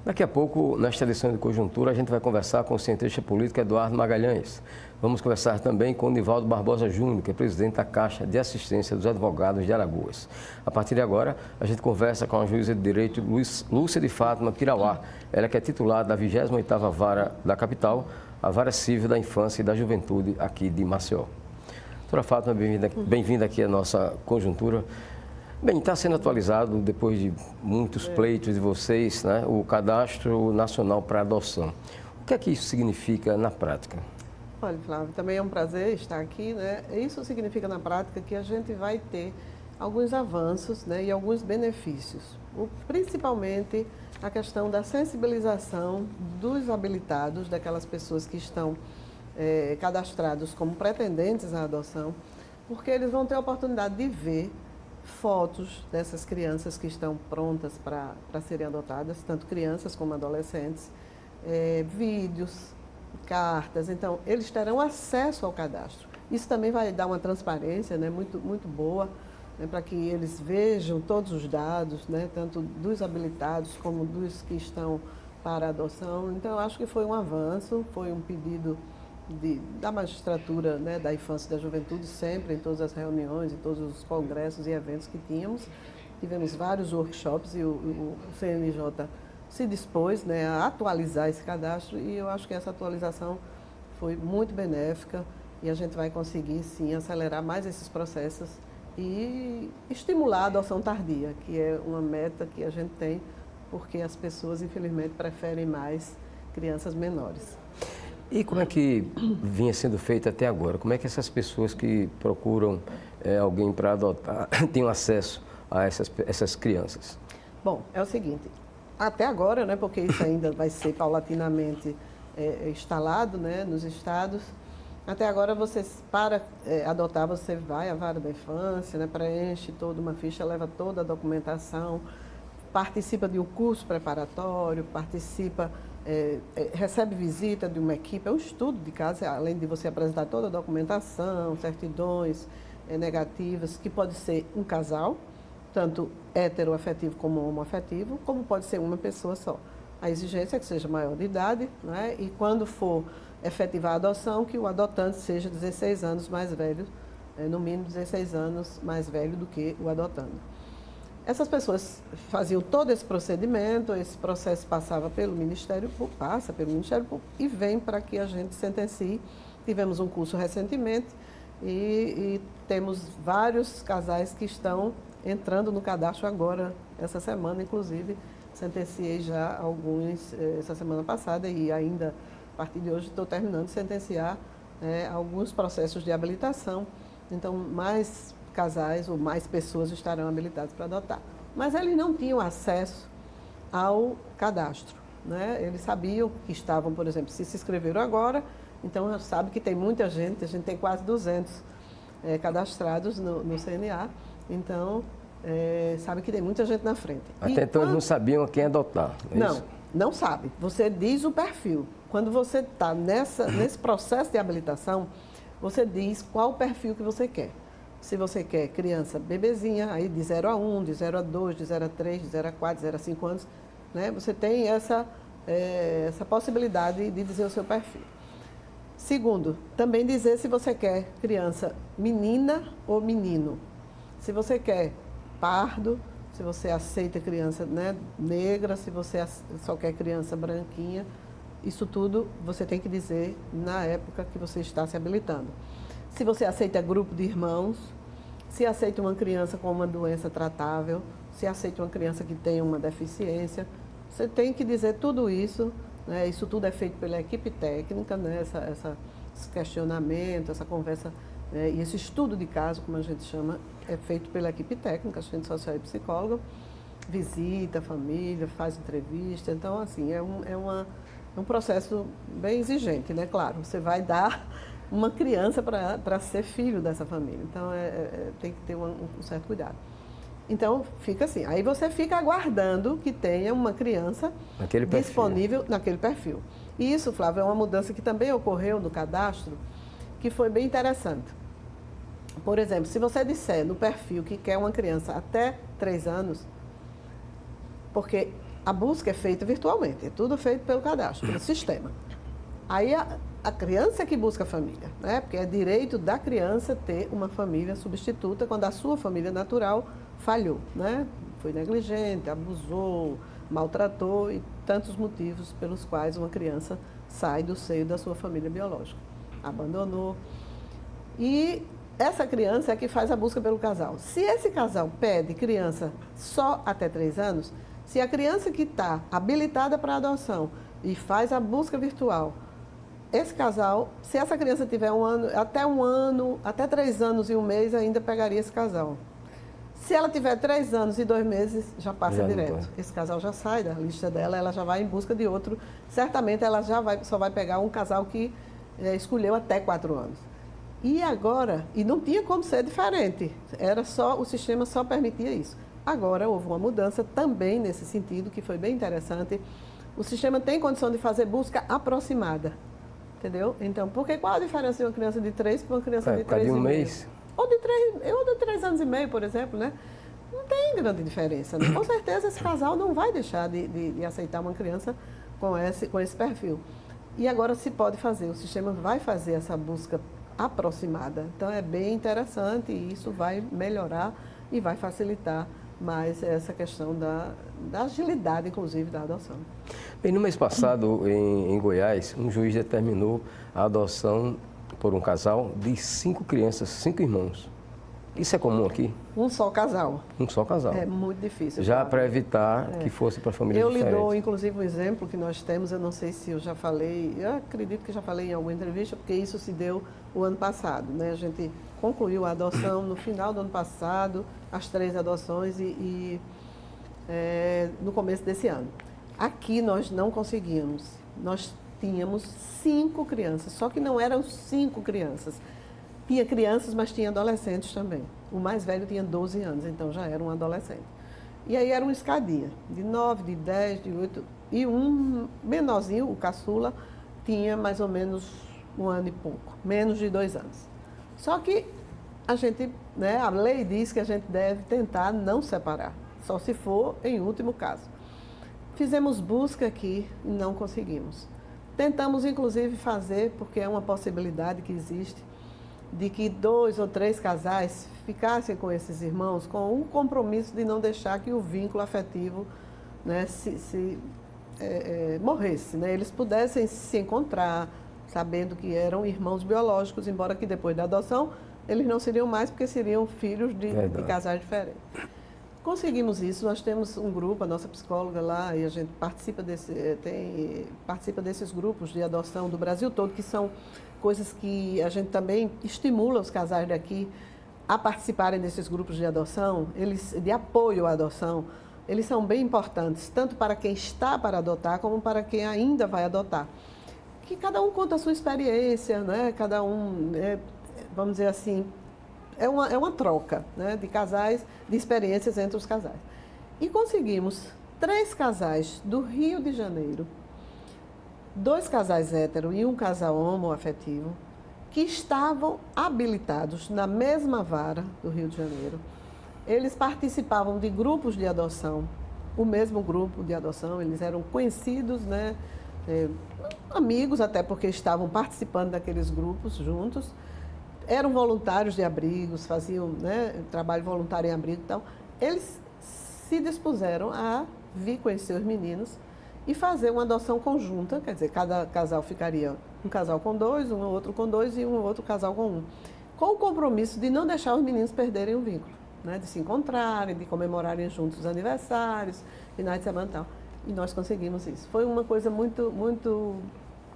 Daqui a pouco, nesta edição de Conjuntura, a gente vai conversar com o cientista político Eduardo Magalhães. Vamos conversar também com o Nivaldo Barbosa Júnior, que é presidente da Caixa de Assistência dos Advogados de Alagoas. A partir de agora, a gente conversa com a juíza de direito Lúcia de Fátima Pirauá. Ela que é titular da 28ª Vara da capital, a Vara Civil da Infância e da Juventude aqui de Maceió. Doutora Fátima, bem-vinda aqui à nossa Conjuntura. Bem, está sendo atualizado, depois de muitos pleitos de vocês, né, o Cadastro Nacional para Adoção. O que é que isso significa na prática? Olha, Flávio, também é um prazer estar aqui, né? Isso significa na prática que a gente vai ter alguns avanços, né, e alguns benefícios. Principalmente a questão da sensibilização dos habilitados, daquelas pessoas que estão cadastrados como pretendentes à adoção, porque eles vão ter a oportunidade de ver fotos dessas crianças que estão prontas para serem adotadas, tanto crianças como adolescentes, vídeos, cartas. Então, eles terão acesso ao cadastro. Isso também vai dar uma transparência, né, muito, muito boa, né, para que eles vejam todos os dados, né, tanto dos habilitados como dos que estão para adoção. Então, eu acho que foi um avanço, foi um pedido da magistratura, né, da infância e da juventude, sempre em todas as reuniões, em todos os congressos e eventos que tínhamos. Tivemos vários workshops e o CNJ se dispôs, né, a atualizar esse cadastro, e eu acho que essa atualização foi muito benéfica e a gente vai conseguir, sim, acelerar mais esses processos e estimular a adoção tardia, que é uma meta que a gente tem, porque as pessoas, infelizmente, preferem mais crianças menores. E como é que vinha sendo feito até agora? Como é que essas pessoas que procuram alguém para adotar têm acesso a essas crianças? Bom, é o seguinte, até agora, né, porque isso ainda vai ser paulatinamente instalado, né, nos estados, até agora para adotar você vai à vara da infância, né, preenche toda uma ficha, leva toda a documentação, participa de um curso preparatório, recebe visita de uma equipe, é um estudo de caso, além de você apresentar toda a documentação, certidões negativas, que pode ser um casal, tanto heteroafetivo como homoafetivo, como pode ser uma pessoa só. A exigência é que seja maior de idade, né? E quando for efetivar a adoção, que o adotante seja 16 anos mais velho, no mínimo 16 anos mais velho do que o adotando. Essas pessoas faziam todo esse procedimento, esse processo passava pelo Ministério Público, passa pelo Ministério Público e vem para que a gente sentencie. Tivemos um curso recentemente e temos vários casais que estão entrando no cadastro agora, essa semana, inclusive, sentenciei já alguns essa semana passada e ainda, a partir de hoje, estou terminando de sentenciar alguns processos de habilitação. Então, mais casais ou mais pessoas estarão habilitadas para adotar. Mas eles não tinham acesso ao cadastro, né? Eles sabiam que estavam, por exemplo, se inscreveram agora, então sabe que tem muita gente, a gente tem quase 200 cadastrados no CNA, então sabe que tem muita gente na frente. Até então eles não sabiam quem adotar. Não sabe. Você diz o perfil. Quando você está nesse processo de habilitação, você diz qual o perfil que você quer. Se você quer criança bebezinha, aí de 0 a 1, de 0 a 2, de 0 a 3, de 0 a 4, de 0 a 5 anos, né? Você tem essa possibilidade de dizer o seu perfil. Segundo, também dizer se você quer criança menina ou menino. Se você quer pardo, se você aceita criança, né, negra, se você só quer criança branquinha, isso tudo você tem que dizer na época que você está se habilitando. Se você aceita grupo de irmãos, se aceita uma criança com uma doença tratável, se aceita uma criança que tem uma deficiência, você tem que dizer tudo isso, né? Isso tudo é feito pela equipe técnica, né? Esse questionamento, essa conversa, né? E esse estudo de caso, como a gente chama, é feito pela equipe técnica, assistente social e psicóloga, visita a família, faz entrevista, então assim, é um processo bem exigente, né? Claro, você vai dar uma criança para ser filho dessa família. Então, tem que ter um certo cuidado. Então, fica assim. Aí você fica aguardando que tenha uma criança disponível naquele perfil. E isso, Flávio, é uma mudança que também ocorreu no cadastro, que foi bem interessante. Por exemplo, se você disser no perfil que quer uma criança até 3 anos, porque a busca é feita virtualmente, é tudo feito pelo cadastro, pelo sistema. Aí a criança é que busca a família, né? Porque é direito da criança ter uma família substituta quando a sua família natural falhou, né? Foi negligente, abusou, maltratou e tantos motivos pelos quais uma criança sai do seio da sua família biológica. Abandonou. E essa criança é que faz a busca pelo casal. Se esse casal pede criança só até 3 anos, se a criança que está habilitada para adoção e faz a busca virtual, esse casal, se essa criança tiver 1 ano, até 3 anos e 1 mês, ainda pegaria esse casal. Se ela tiver 3 anos e 2 meses, já passa direto. Esse casal já sai da lista dela, ela já vai em busca de outro. Certamente ela só vai pegar um casal que escolheu até 4 anos. E agora, e não tinha como ser diferente, o sistema só permitia isso. Agora houve uma mudança também nesse sentido, que foi bem interessante. O sistema tem condição de fazer busca aproximada, entendeu? Então, qual a diferença de uma criança de 3 para uma criança de 3 de um e meio? mês? Ou de 3 anos e meio, por exemplo, né? Não tem grande diferença, né? Com certeza esse casal não vai deixar de aceitar uma criança com esse perfil. E agora se pode fazer, o sistema vai fazer essa busca aproximada. Então é bem interessante e isso vai melhorar e vai facilitar mais essa questão da agilidade, inclusive, da adoção. Bem, no mês passado, em Goiás, um juiz determinou a adoção por um casal de 5 crianças, 5 irmãos. Isso é comum aqui? Um só casal. Um só casal. É muito difícil. Já para evitar que fosse para famílias diferentes. Eu lhe dou, inclusive, um exemplo que nós temos, eu não sei se eu já falei, eu acredito que já falei em alguma entrevista, porque isso se deu o ano passado, né? A gente concluiu a adoção no final do ano passado, as 3 adoções no começo desse ano. Aqui nós não conseguimos, nós tínhamos 5 crianças, só que não eram 5 crianças. Tinha crianças, mas tinha adolescentes também. O mais velho tinha 12 anos, então já era um adolescente. E aí era uma escadinha, de 9, de 10, de 8. E um menorzinho, o caçula, tinha mais ou menos 1 ano e pouco, menos de 2 anos. Só que a gente, né, a lei diz que a gente deve tentar não separar, só se for em último caso. Fizemos busca aqui e não conseguimos. Tentamos, inclusive, fazer, porque é uma possibilidade que existe, de que 2 ou 3 casais ficassem com esses irmãos com um compromisso de não deixar que o vínculo afetivo, né, morresse, né? Eles pudessem se encontrar, sabendo que eram irmãos biológicos, embora que depois da adoção eles não seriam mais, porque seriam filhos de casais diferentes. Conseguimos isso, nós temos um grupo, a nossa psicóloga lá, e a gente participa desses grupos de adoção do Brasil todo, que são coisas que a gente também estimula os casais daqui a participarem desses grupos de adoção, de apoio à adoção. Eles são bem importantes, tanto para quem está para adotar, como para quem ainda vai adotar. Que cada um conta a sua experiência, né? Cada um, vamos dizer assim, é uma troca, né, de casais, de experiências entre os casais. E conseguimos 3 casais do Rio de Janeiro, 2 casais hétero e um casal homoafetivo, que estavam habilitados na mesma vara do Rio de Janeiro. Eles participavam de grupos de adoção, o mesmo grupo de adoção, eles eram conhecidos, né, amigos, até porque estavam participando daqueles grupos juntos. Eram voluntários de abrigos, faziam, né, trabalho voluntário em abrigo e tal. Eles se dispuseram a vir conhecer os meninos e fazer uma adoção conjunta, quer dizer, cada casal ficaria um casal com 2, um outro com 2 e um outro casal com 1, com o compromisso de não deixar os meninos perderem o vínculo, né, de se encontrarem, de comemorarem juntos os aniversários, finais de semana e tal. E nós conseguimos isso. Foi uma coisa muito, muito,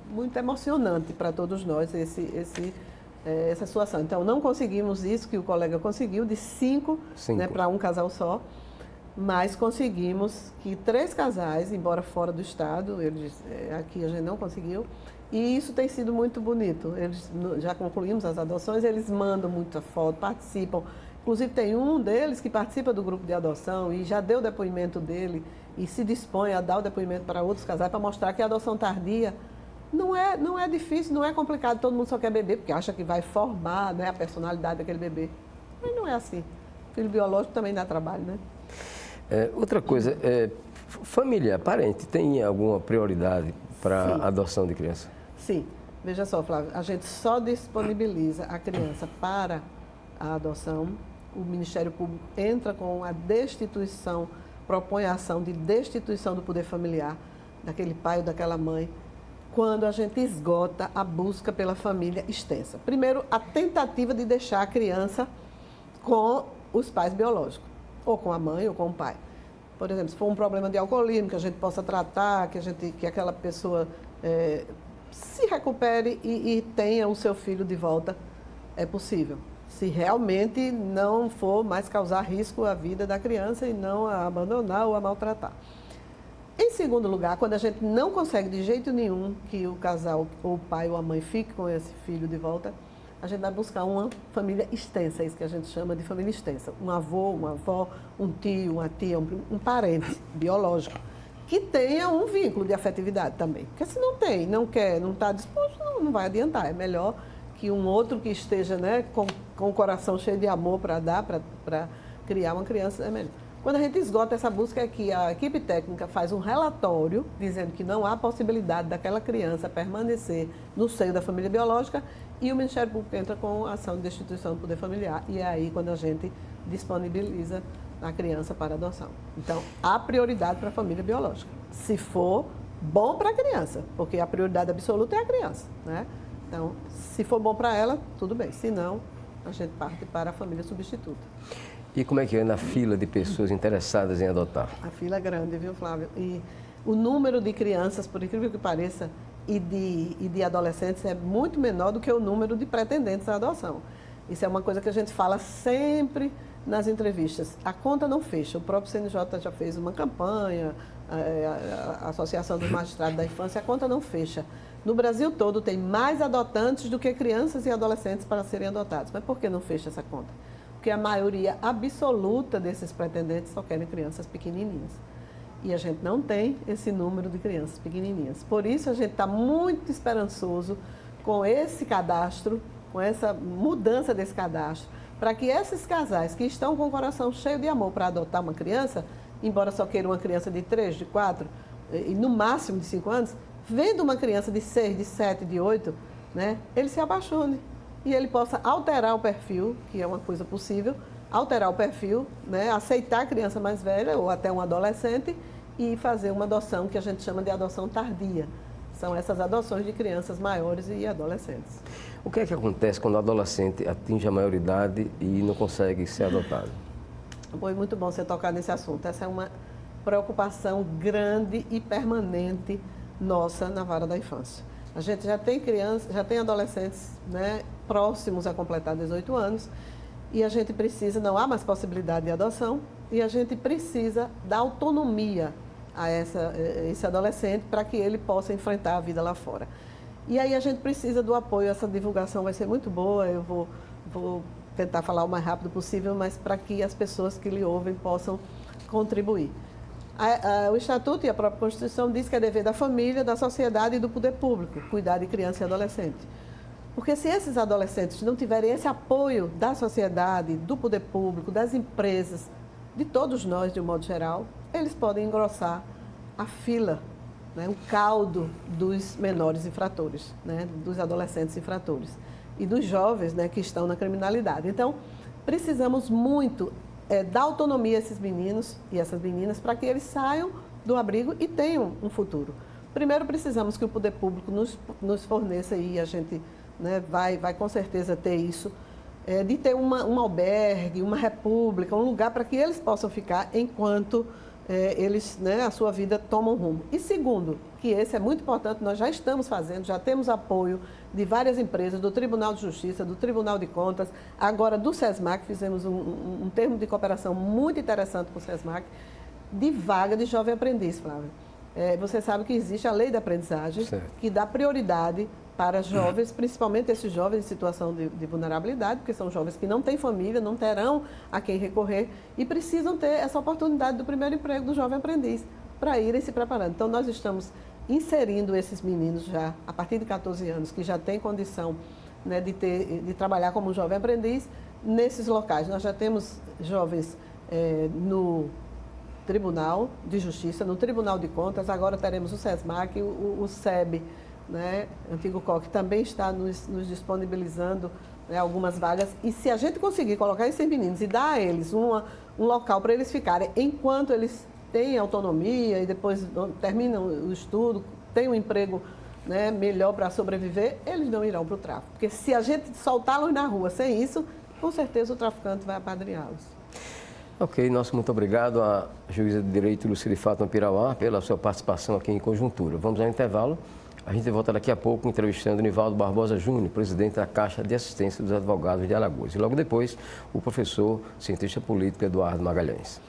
muito emocionante para todos nós, essa situação. Então, não conseguimos isso que o colega conseguiu, de 5 né, para um casal só, mas conseguimos que 3 casais, embora fora do estado, aqui a gente não conseguiu, e isso tem sido muito bonito. Eles já concluímos as adoções, eles mandam muita foto, participam. Inclusive, tem um deles que participa do grupo de adoção e já deu o depoimento dele e se dispõe a dar o depoimento para outros casais para mostrar que a adoção tardia não é difícil, não é complicado, todo mundo só quer bebê, porque acha que vai formar, né, a personalidade daquele bebê. Mas não é assim. Filho biológico também dá trabalho, né? Outra coisa, Família, parente, tem alguma prioridade para Sim. a adoção de criança? Sim. Veja só, Flávio, a gente só disponibiliza a criança para a adoção. O Ministério Público entra com a destituição, propõe a ação de destituição do poder familiar daquele pai ou daquela mãe, quando a gente esgota a busca pela família extensa. Primeiro, a tentativa de deixar a criança com os pais biológicos, ou com a mãe ou com o pai. Por exemplo, se for um problema de alcoolismo que a gente possa tratar, que aquela pessoa se recupere e tenha o seu filho de volta, é possível. Se realmente não for mais causar risco à vida da criança e não a abandonar ou a maltratar. Em segundo lugar, quando a gente não consegue de jeito nenhum que o casal, ou o pai ou a mãe, fique com esse filho de volta, a gente vai buscar uma família extensa, é isso que a gente chama de família extensa. Um avô, uma avó, um tio, uma tia, um parente biológico, que tenha um vínculo de afetividade também. Porque se não tem, não quer, não está disposto, não vai adiantar. É melhor que um outro que esteja, né, com o coração cheio de amor para dar, para criar uma criança, é melhor. Quando a gente esgota essa busca aqui, a equipe técnica faz um relatório dizendo que não há possibilidade daquela criança permanecer no seio da família biológica e o Ministério Público entra com a ação de destituição do poder familiar e é aí quando a gente disponibiliza a criança para adoção. Então, há prioridade para a família biológica. Se for bom para a criança, porque a prioridade absoluta é a criança, né? Então, se for bom para ela, tudo bem. Se não, a gente parte para a família substituta. E como é que é na fila de pessoas interessadas em adotar? A fila é grande, viu, Flávio? E o número de crianças, por incrível que pareça, e de adolescentes é muito menor do que o número de pretendentes à adoção. Isso é uma coisa que a gente fala sempre nas entrevistas. A conta não fecha. O próprio CNJ já fez uma campanha, a Associação dos Magistrados da Infância, a conta não fecha. No Brasil todo tem mais adotantes do que crianças e adolescentes para serem adotados. Mas por que não fecha essa conta? Porque a maioria absoluta desses pretendentes só querem crianças pequenininhas. E a gente não tem esse número de crianças pequenininhas. Por isso, a gente está muito esperançoso com esse cadastro, com essa mudança desse cadastro, para que esses casais que estão com o coração cheio de amor para adotar uma criança, embora só queiram uma criança de 3, de 4 e no máximo de 5 anos, vendo uma criança de 6, de 7, de 8, né, ele se apaixone. E ele possa alterar o perfil, que é uma coisa possível, alterar o perfil, né, aceitar a criança mais velha ou até um adolescente e fazer uma adoção que a gente chama de adoção tardia. São essas adoções de crianças maiores e adolescentes. O que é que acontece quando o adolescente atinge a maioridade e não consegue ser adotado? Foi muito bom você tocar nesse assunto. Essa é uma preocupação grande e permanente nossa na vara da infância. A gente já tem crianças, já tem adolescentes, né, próximos a completar 18 anos e a gente precisa, não há mais possibilidade de adoção e a gente precisa dar autonomia a esse adolescente para que ele possa enfrentar a vida lá fora. E aí a gente precisa do apoio, essa divulgação vai ser muito boa, eu vou tentar falar o mais rápido possível, mas para que as pessoas que lhe ouvem possam contribuir. O Estatuto e a própria Constituição diz que é dever da família, da sociedade e do poder público cuidar de criança e adolescente. Porque se esses adolescentes não tiverem esse apoio da sociedade, do poder público, das empresas, de todos nós de um modo geral, eles podem engrossar a fila, né, o caldo dos menores infratores, né, dos adolescentes infratores e dos jovens, né, que estão na criminalidade. Então, precisamos muito dar autonomia a esses meninos e essas meninas para que eles saiam do abrigo e tenham um futuro. Primeiro, precisamos que o poder público nos forneça, e a gente, né, vai com certeza ter isso, de ter um albergue, uma república, um lugar para que eles possam ficar enquanto eles, né, a sua vida tomam rumo. E segundo, que esse é muito importante, nós já estamos fazendo, já temos apoio de várias empresas, do Tribunal de Justiça, do Tribunal de Contas, agora do SESMAC, fizemos um termo de cooperação muito interessante com o SESMAC, de vaga de jovem aprendiz, Flávio. Você sabe que existe a lei da aprendizagem, certo, que dá prioridade para jovens, principalmente esses jovens em situação de vulnerabilidade, porque são jovens que não têm família, não terão a quem recorrer e precisam ter essa oportunidade do primeiro emprego do jovem aprendiz para irem se preparando. Então, nós estamos inserindo esses meninos já, a partir de 14 anos, que já têm condição, né, de trabalhar como um jovem aprendiz nesses locais. Nós já temos jovens Tribunal de Justiça, no Tribunal de Contas, agora teremos o SESMAC, o SEB, né, antigo COC, também está nos disponibilizando, né, algumas vagas. E se a gente conseguir colocar esses meninos e dar a eles um local para eles ficarem, enquanto eles têm autonomia e depois terminam o estudo, têm um emprego, né, melhor para sobreviver, eles não irão para o tráfico. Porque se a gente soltá-los na rua sem isso, com certeza o traficante vai apadrinhá-los. Ok, nosso muito obrigado à juíza de direito Lucília Fátima Pirauá pela sua participação aqui em Conjuntura. Vamos ao intervalo. A gente volta daqui a pouco entrevistando Nivaldo Barbosa Júnior, presidente da Caixa de Assistência dos Advogados de Alagoas. E logo depois, o professor, cientista político Eduardo Magalhães.